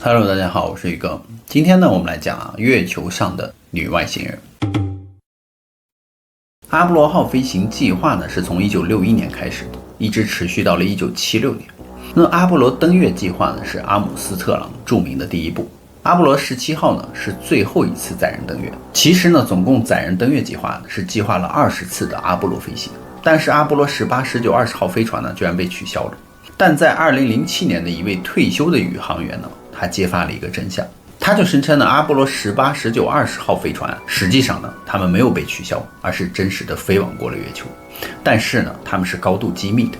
Hello， 大家好，我是宇哥。今天呢，我们来讲月球上的女外星人。阿波罗号飞行计划呢，是从1961年开始的，一直持续到了1976年。那阿波罗登月计划呢，是阿姆斯特朗著名的第一步。阿波罗17号呢，是最后一次载人登月。其实呢，总共载人登月计划呢，是计划了20次的阿波罗飞行，但是阿波罗18、19、20号飞船呢，居然被取消了。但在2007年的一位退休的宇航员呢，他揭发了一个真相，他就声称呢，阿波罗18、19、20号飞船实际上呢，他们没有被取消，而是真实的飞往过了月球。但是呢，他们是高度机密的。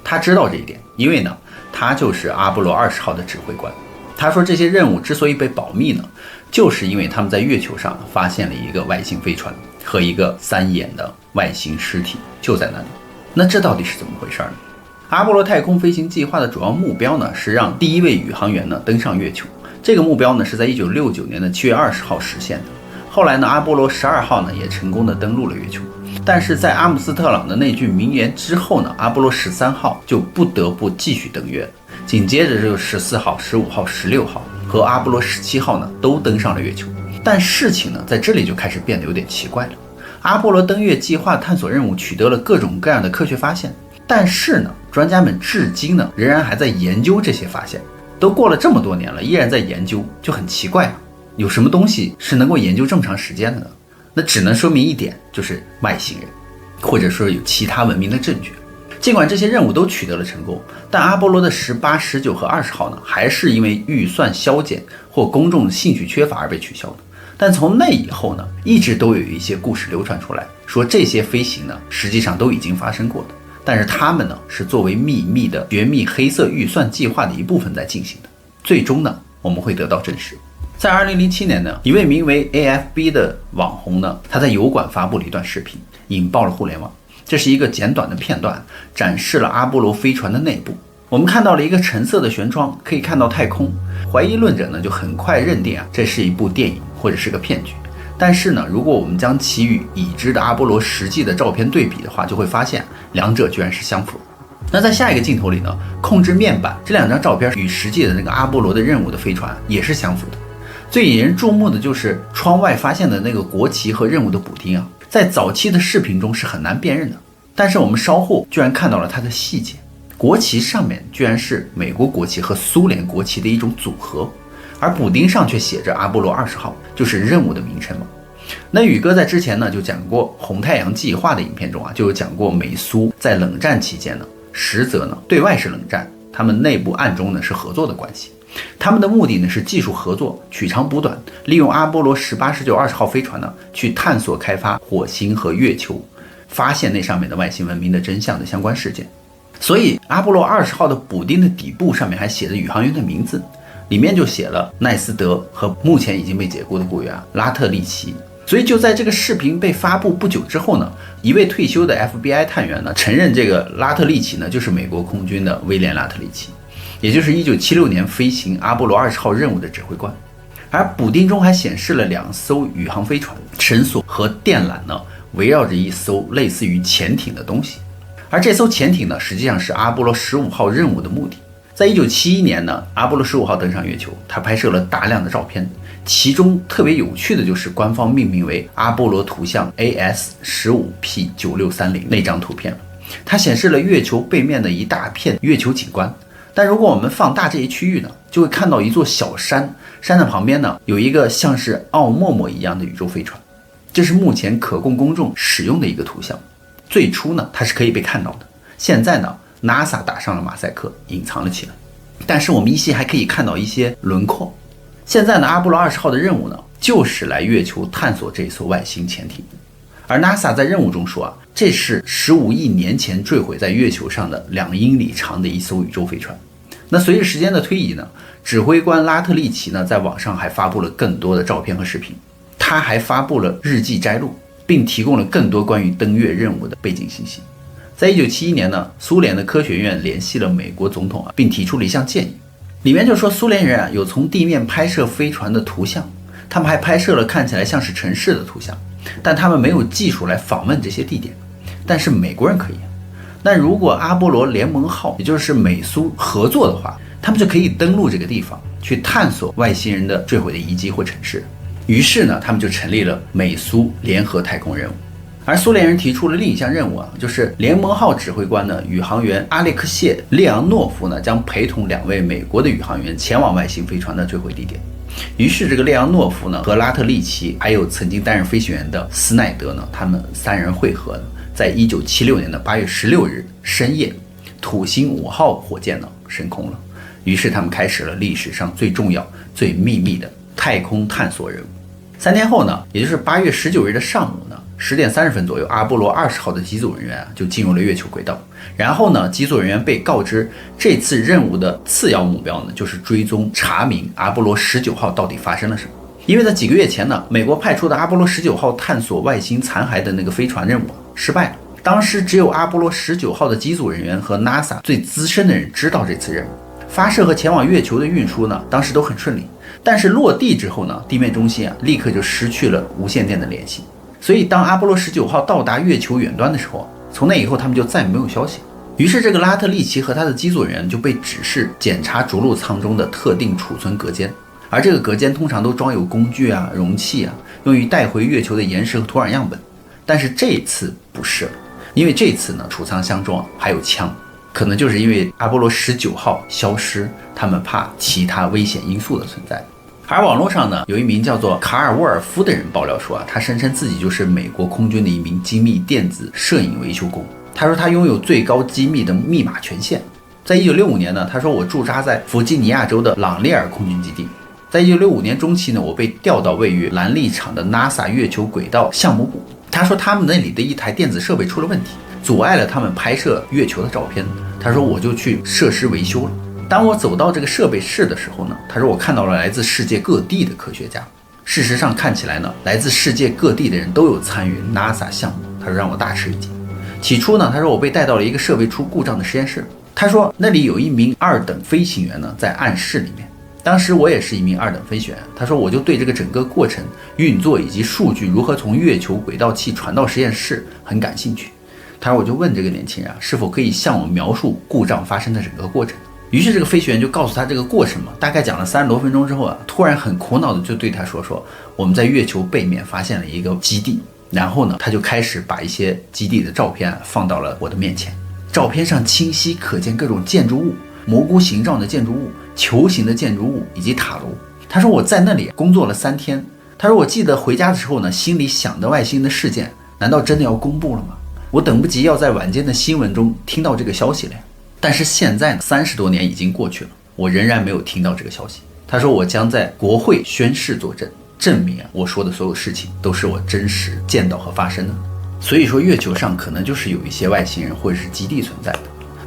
他知道这一点，因为呢，他就是阿波罗20号的指挥官。他说这些任务之所以被保密呢，就是因为他们在月球上发现了一个外星飞船和一个3眼的外星尸体就在那里。那这到底是怎么回事呢？阿波罗太空飞行计划的主要目标呢，是让第一位宇航员呢登上月球。这个目标呢，是在1969年的7月20号实现的。后来呢，阿波罗12号呢也成功的登陆了月球。但是在阿姆斯特朗的那句名言之后呢，阿波罗13号就不得不继续登月了。紧接着就14号、15号、16号和阿波罗17号呢都登上了月球。但事情呢在这里就开始变得有点奇怪了。阿波罗登月计划探索任务取得了各种各样的科学发现，但是呢，专家们至今呢仍然还在研究这些发现。都过了这么多年了，依然在研究，就很奇怪啊。有什么东西是能够研究这么长时间的呢？那只能说明一点，就是外星人，或者说有其他文明的证据。尽管这些任务都取得了成功，但阿波罗的18、19和20号呢，还是因为预算削减或公众兴趣缺乏而被取消的。但从那以后呢，一直都有一些故事流传出来，说这些飞行呢，实际上都已经发生过的。但是他们呢，是作为秘密的绝密黑色预算计划的一部分在进行的。最终呢，我们会得到证实。在2007年呢，一位名为 AFB 的网红呢，他在油管发布了一段视频，引爆了互联网。这是一个简短的片段，展示了阿波罗飞船的内部。我们看到了一个橙色的舷窗，可以看到太空。怀疑论者呢，就很快认定这是一部电影或者是个骗局。但是呢，如果我们将其与已知的阿波罗实际的照片对比的话，就会发现两者居然是相符的。那在下一个镜头里呢，控制面板这两张照片与实际的那个阿波罗的任务的飞船也是相符的。最引人注目的就是窗外发现的那个国旗和任务的补丁啊，在早期的视频中是很难辨认的，但是我们稍后居然看到了它的细节。国旗上面居然是美国国旗和苏联国旗的一种组合，而补丁上却写着阿波罗20号，就是任务的名称嘛。那宇哥在之前呢就讲过红太阳计划的影片中就有讲过美苏在冷战期间呢，实则呢对外是冷战，他们内部暗中呢是合作的关系。他们的目的呢是技术合作，取长补短，利用阿波罗18、19、20号飞船呢去探索开发火星和月球，发现那上面的外星文明的真相的相关事件。所以阿波罗20号的补丁的底部上面还写着宇航员的名字，里面就写了奈斯德和目前已经被解雇的雇员拉特利奇。所以就在这个视频被发布不久之后呢，一位退休的 FBI 探员呢承认这个拉特利奇呢就是美国空军的威廉拉特利奇，也就是1976年飞行阿波罗20号任务的指挥官。而补丁中还显示了2艘宇航飞船，绳索和电缆呢围绕着一艘类似于潜艇的东西。而这艘潜艇呢实际上是阿波罗15号任务的目的。在1971年呢，阿波罗15号登上月球，他拍摄了大量的照片，其中特别有趣的就是官方命名为阿波罗图像 AS15P9630 那张图片了。它显示了月球背面的一大片月球景观，但如果我们放大这一区域呢，就会看到一座小山，山的旁边呢有一个像是奥陌陌一样的宇宙飞船。这是目前可供公众使用的一个图像。最初呢它是可以被看到的，现在呢NASA 打上了马赛克，隐藏了起来，但是我们依稀还可以看到一些轮廓。现在呢，阿波罗20号的任务呢，就是来月球探索这艘外星潜艇。而 NASA 在任务中说这是15亿年前坠毁在月球上的2英里长的一艘宇宙飞船。那随着时间的推移呢，指挥官拉特利奇呢，在网上还发布了更多的照片和视频，他还发布了日记摘录，并提供了更多关于登月任务的背景信息。在1971年呢，苏联的科学院联系了美国总统并提出了一项建议，里面就说苏联人有从地面拍摄飞船的图像，他们还拍摄了看起来像是城市的图像，但他们没有技术来访问这些地点，但是美国人可以。那如果阿波罗联盟号也就是美苏合作的话，他们就可以登陆这个地方，去探索外星人的坠毁的遗迹或城市。于是呢，他们就成立了美苏联合太空任务。而苏联人提出了另一项任务就是联盟号指挥官呢，宇航员阿列克谢·列昂诺夫呢，将陪同2位美国的宇航员前往外星飞船的坠毁地点。于是这个列昂诺夫呢和拉特利奇还有曾经担任飞行员的斯奈德呢，他们3人会合呢，在1976年的8月16日深夜，土星5号火箭呢升空了。于是他们开始了历史上最重要、最秘密的太空探索任务。3天后呢，也就是8月19日的上午呢，10点30分左右，阿波罗20号的机组人员就进入了月球轨道。然后呢，机组人员被告知这次任务的次要目标呢，就是追踪查明阿波罗19号到底发生了什么。因为在几个月前呢，美国派出的阿波罗19号探索外星残骸的那个飞船任务失败了。当时只有阿波罗19号的机组人员和 NASA 最资深的人知道这次任务。发射和前往月球的运输呢，当时都很顺利。但是落地之后呢，地面中心立刻就失去了无线电的联系。所以当阿波罗19号到达月球远端的时候，从那以后他们就再没有消息。于是这个拉特利奇和他的机组人员就被指示检查着陆舱中的特定储存隔间，而这个隔间通常都装有工具容器用于带回月球的岩石和土壤样本。但是这次不是了，因为这次呢，储藏箱中还有枪，可能就是因为阿波罗19号消失，他们怕其他危险因素的存在。而网络上呢，有一名叫做卡尔沃尔夫的人爆料说他声称自己就是美国空军的一名精密电子摄影维修工。他说他拥有最高机密的密码权限。在1965年呢，他说我驻扎在弗吉尼亚州的朗列尔空军基地。在1965年中期呢，我被调到位于兰利场的 NASA 月球轨道项目部。他说他们那里的一台电子设备出了问题，阻碍了他们拍摄月球的照片。他说我就去设施维修了。当我走到这个设备室的时候呢，他说我看到了来自世界各地的科学家。事实上看起来呢，来自世界各地的人都有参与 NASA 项目。他说让我大吃一惊。起初呢，他说我被带到了一个设备出故障的实验室。他说那里有一名2等飞行员呢在暗室里面。当时我也是一名2等飞行员。他说我就对这个整个过程运作以及数据如何从月球轨道器传到实验室很感兴趣。他说我就问这个年轻人是否可以向我描述故障发生的整个过程。于是这个飞行员就告诉他这个过程大概讲了30多分钟之后突然很苦恼的就对他说我们在月球背面发现了一个基地。然后呢，他就开始把一些基地的照片放到了我的面前。照片上清晰可见各种建筑物，蘑菇形状的建筑物，球形的建筑物以及塔楼。他说我在那里工作了3天。他说我记得回家的时候呢，心里想的外星的事件难道真的要公布了吗？我等不及要在晚间的新闻中听到这个消息了。但是现在30多年已经过去了，我仍然没有听到这个消息。他说我将在国会宣誓作证，证明我说的所有事情都是我真实见到和发生的。所以说月球上可能就是有一些外星人或者是基地存在的。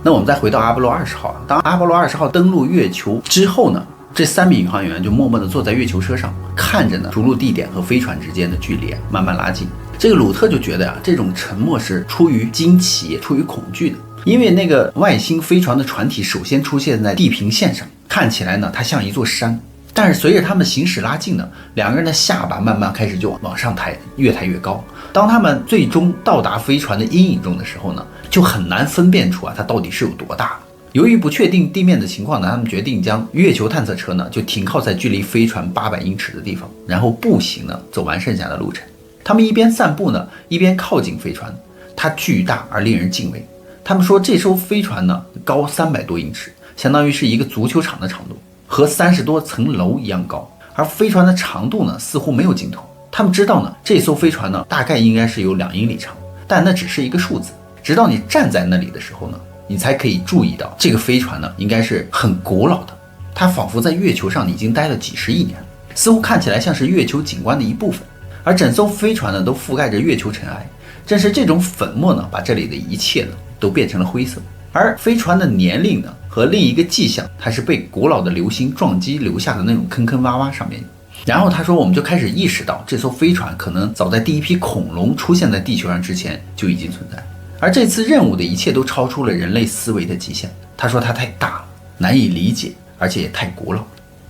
那我们再回到阿波罗20号，当阿波罗20号登陆月球之后呢，这3名宇航员就默默地坐在月球车上，看着呢着陆地点和飞船之间的距离慢慢拉近。这个鲁特就觉得这种沉默是出于惊奇，出于恐惧的。因为那个外星飞船的船体首先出现在地平线上，看起来呢它像一座山。但是随着他们行驶拉近呢，2个人的下巴慢慢开始就往上抬，越抬越高。当他们最终到达飞船的阴影中的时候呢，就很难分辨出它到底是有多大。由于不确定地面的情况呢，他们决定将月球探测车呢就停靠在距离飞船800英尺的地方，然后步行呢走完剩下的路程。他们一边散步呢，一边靠近飞船，它巨大而令人敬畏。他们说这艘飞船呢高300多英尺，相当于是一个足球场的长度，和30多层楼一样高。而飞船的长度呢似乎没有尽头。他们知道呢这艘飞船呢大概应该是有2英里长，但那只是一个数字。直到你站在那里的时候呢，你才可以注意到这个飞船呢应该是很古老的。它仿佛在月球上已经待了几十亿年，似乎看起来像是月球景观的一部分。而整艘飞船呢都覆盖着月球尘埃，正是这种粉末呢把这里的一切呢都变成了灰色。而飞船的年龄呢和另一个迹象，它是被古老的流星撞击留下的那种坑坑洼洼上面。然后他说我们就开始意识到这艘飞船可能早在第一批恐龙出现在地球上之前就已经存在。而这次任务的一切都超出了人类思维的极限。他说它太大了，难以理解，而且也太古老了。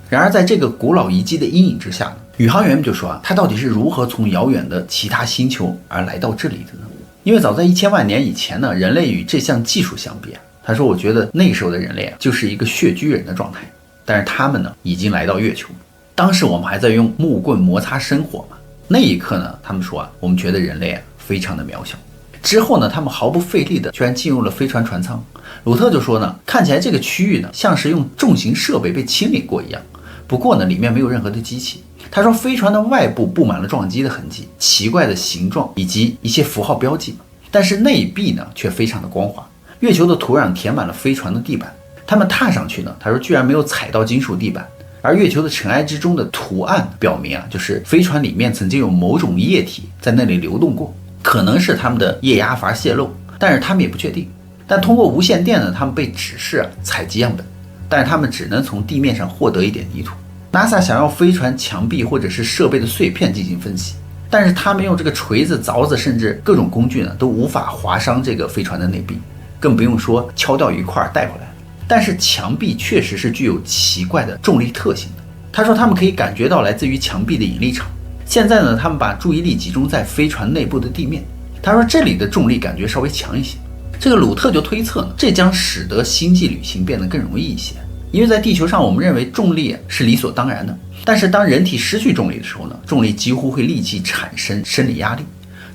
然而在这个古老遗迹的阴影之下，宇航员们就说它到底是如何从遥远的其他星球而来到这里的呢？因为早在1000万年以前呢，人类与这项技术相比他说我觉得那时候的人类就是一个穴居人的状态。但是他们呢已经来到月球。当时我们还在用木棍摩擦生火嘛，那一刻呢，他们说我们觉得人类非常的渺小。之后呢，他们毫不费力的居然进入了飞船船舱。鲁特就说呢，看起来这个区域呢像是用重型设备被清理过一样，不过呢里面没有任何的机器。他说飞船的外部布满了撞击的痕迹、奇怪的形状以及一些符号标记，但是内壁呢却非常的光滑。月球的土壤填满了飞船的地板，他们踏上去呢，他说居然没有踩到金属地板。而月球的尘埃之中的图案表明就是飞船里面曾经有某种液体在那里流动过，可能是他们的液压阀泄漏，但是他们也不确定。但通过无线电呢，他们被指示采集样本，但是他们只能从地面上获得一点泥土。NASA 想要飞船墙壁或者是设备的碎片进行分析，但是他们用这个锤子、凿子甚至各种工具呢，都无法划伤这个飞船的内壁，更不用说敲掉一块带回来。但是墙壁确实是具有奇怪的重力特性的。他说他们可以感觉到来自于墙壁的引力场。现在呢，他们把注意力集中在飞船内部的地面。他说这里的重力感觉稍微强一些。这个鲁特就推测呢，这将使得星际旅行变得更容易一些。因为在地球上，我们认为重力是理所当然的，但是当人体失去重力的时候呢，重力几乎会立即产生生理压力。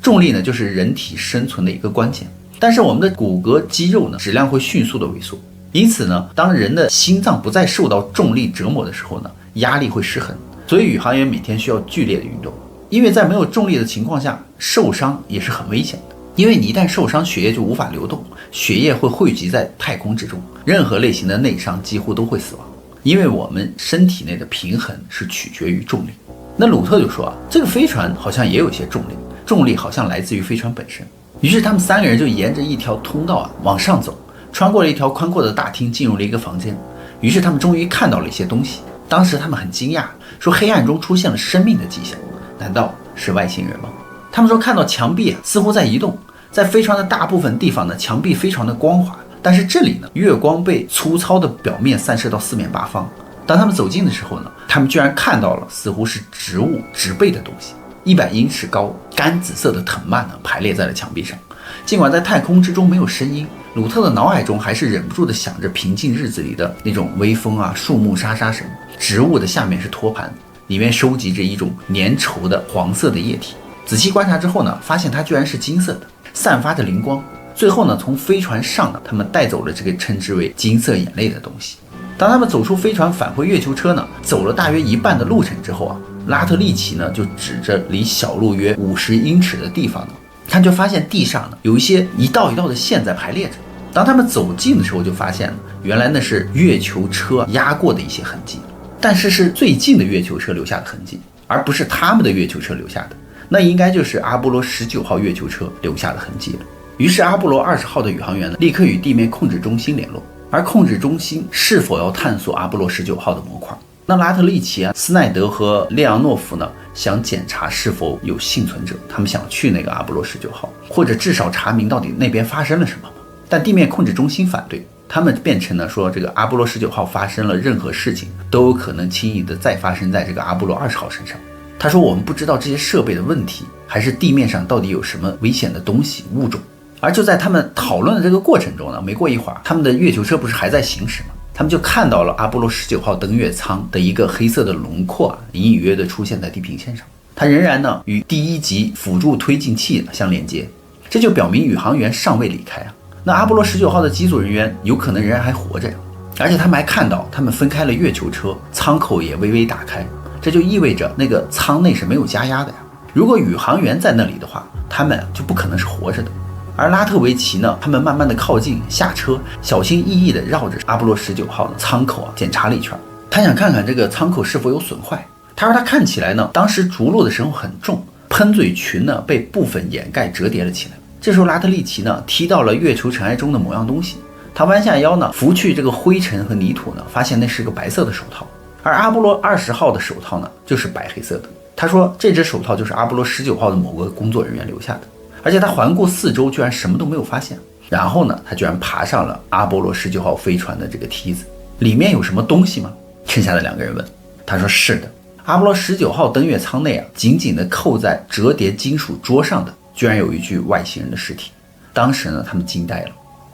重力呢，就是人体生存的一个关键。但是我们的骨骼肌肉呢，质量会迅速的萎缩，因此呢，当人的心脏不再受到重力折磨的时候呢，压力会失衡。所以宇航员每天需要剧烈的运动，因为在没有重力的情况下，受伤也是很危险的。因为你一旦受伤，血液就无法流动，血液会汇集在太空之中，任何类型的内伤几乎都会死亡。因为我们身体内的平衡是取决于重力。那鲁特就说这个飞船好像也有一些重力，重力好像来自于飞船本身。于是他们3个人就沿着一条通道往上走，穿过了一条宽阔的大厅，进入了一个房间。于是他们终于看到了一些东西。当时他们很惊讶，说黑暗中出现了生命的迹象，难道是外星人吗？他们说看到墙壁似乎在移动，在飞船的大部分地方呢，墙壁非常的光滑，但是这里呢，月光被粗糙的表面散射到四面八方。当他们走近的时候呢，他们居然看到了似乎是植物植被的东西，100英尺高，干紫色的藤蔓呢排列在了墙壁上。尽管在太空之中没有声音，鲁特的脑海中还是忍不住的想着平静日子里的那种微风树木沙沙声。植物的下面是托盘，里面收集着一种粘稠的黄色的液体。仔细观察之后呢，发现它居然是金色的，散发着灵光。最后呢，从飞船上呢，他们带走了这个称之为金色眼泪的东西。当他们走出飞船返回月球车呢，走了大约一半的路程之后拉特利奇呢就指着离小路约50英尺的地方呢，他就发现地上呢有一些一道一道的线在排列着。当他们走近的时候，就发现原来那是月球车压过的一些痕迹，但是是最近的月球车留下的痕迹，而不是他们的月球车留下的。那应该就是阿波罗19号月球车留下的痕迹了。于是阿波罗20号的宇航员呢，立刻与地面控制中心联络，而控制中心是否要探索阿波罗19号的模块。那拉特利奇斯奈德和列昂诺夫呢，想检查是否有幸存者，他们想去那个阿波罗19号，或者至少查明到底那边发生了什么。但地面控制中心反对，他们辩称呢说，这个阿波罗19号发生了任何事情都有可能轻易的再发生在这个阿波罗20号身上。他说我们不知道这些设备的问题，还是地面上到底有什么危险的东西物种。而就在他们讨论的这个过程中呢，没过一会儿，他们的月球车不是还在行驶吗？他们就看到了阿波罗19号登月舱的一个黑色的轮廓隐隐约约的出现在地平线上，它仍然呢与第1级辅助推进器相连接，这就表明宇航员尚未离开那阿波罗19号的机组人员有可能仍然还活着而且他们还看到他们分开了月球车，舱口也微微打开，这就意味着那个舱内是没有加压的如果宇航员在那里的话，他们就不可能是活着的。而拉特维奇呢，他们慢慢的靠近下车，小心翼翼的绕着阿波罗19号的舱口检查了一圈，他想看看这个舱口是否有损坏。他说他看起来呢，当时着陆的时候很重，喷嘴群呢被部分掩盖折叠了起来。这时候拉特利奇呢踢到了月球尘埃中的某样东西，他弯下腰呢拂去这个灰尘和泥土呢，发现那是个白色的手套，而阿波罗20号的手套呢就是白黑色的。他说这只手套就是阿波罗19号的某个工作人员留下的，而且他环顾四周居然什么都没有发现。然后呢，他居然爬上了阿波罗19号飞船的这个梯子，里面有什么东西吗？剩下的2个人问。他说是的，阿波罗19号登月舱内紧紧地扣在折叠金属桌上的居然有一具外星人的尸体。当时呢他们惊呆了，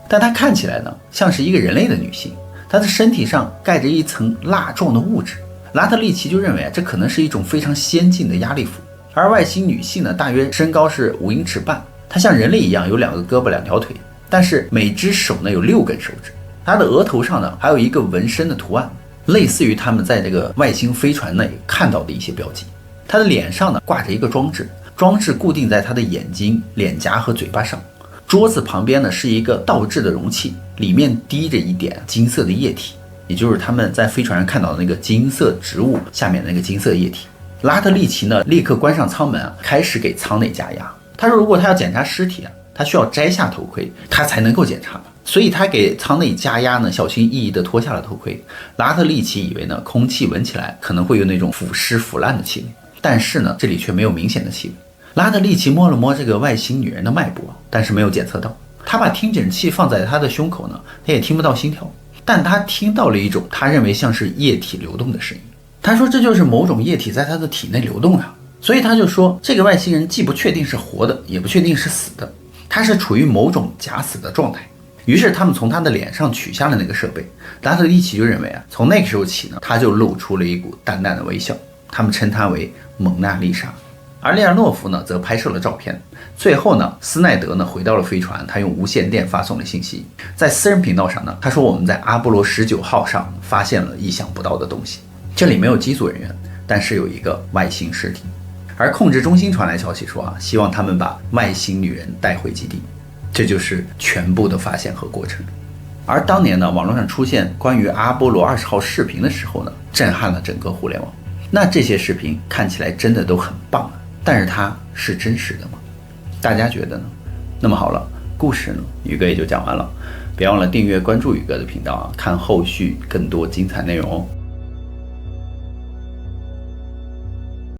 但她看起来呢像是一个人类的女性，他的身体上盖着一层蜡状的物质。拉特利奇就认为这可能是一种非常先进的压力服。而外星女性呢，大约身高是5英尺半，她像人类一样有2个胳膊2条腿，但是每只手呢有6根手指。她的额头上呢还有一个纹身的图案，类似于他们在这个外星飞船内看到的一些标记。她的脸上呢挂着一个装置，装置固定在她的眼睛、脸颊和嘴巴上。桌子旁边呢是一个倒置的容器，里面滴着一点金色的液体，也就是他们在飞船上看到的那个金色植物下面的那个金色液体。拉特利奇呢立刻关上舱门开始给舱内加压。他说如果他要检查尸体他需要摘下头盔，他才能够检查。所以他给舱内加压呢，小心翼翼地脱下了头盔。拉特利奇以为呢空气闻起来可能会有那种腐尸腐烂的气味，但是呢这里却没有明显的气味。拉特利奇摸了摸这个外星女人的脉搏，但是没有检测到。他把听诊器放在她的胸口呢，他也听不到心跳，但他听到了一种他认为像是液体流动的声音。他说这就是某种液体在他的体内流动了。所以他就说这个外星人既不确定是活的，也不确定是死的，他是处于某种假死的状态。于是他们从他的脸上取下了那个设备。拉特利奇就认为从那个时候起呢，他就露出了一股淡淡的微笑。他们称他为蒙娜丽莎。而列尔诺夫呢则拍摄了照片。最后呢斯奈德呢回到了飞船，他用无线电发送了信息。在私人频道上呢，他说我们在阿波罗19号上发现了意想不到的东西，这里没有机组人员，但是有一个外星尸体。而控制中心传来消息说希望他们把外星女人带回基地。这就是全部的发现和过程。而当年呢网络上出现关于阿波罗20号视频的时候呢，震撼了整个互联网。那这些视频看起来真的都很棒但是它是真实的吗？大家觉得呢？那么好了，故事呢宇哥也就讲完了。别忘了订阅关注宇哥的频道看后续更多精彩内容哦。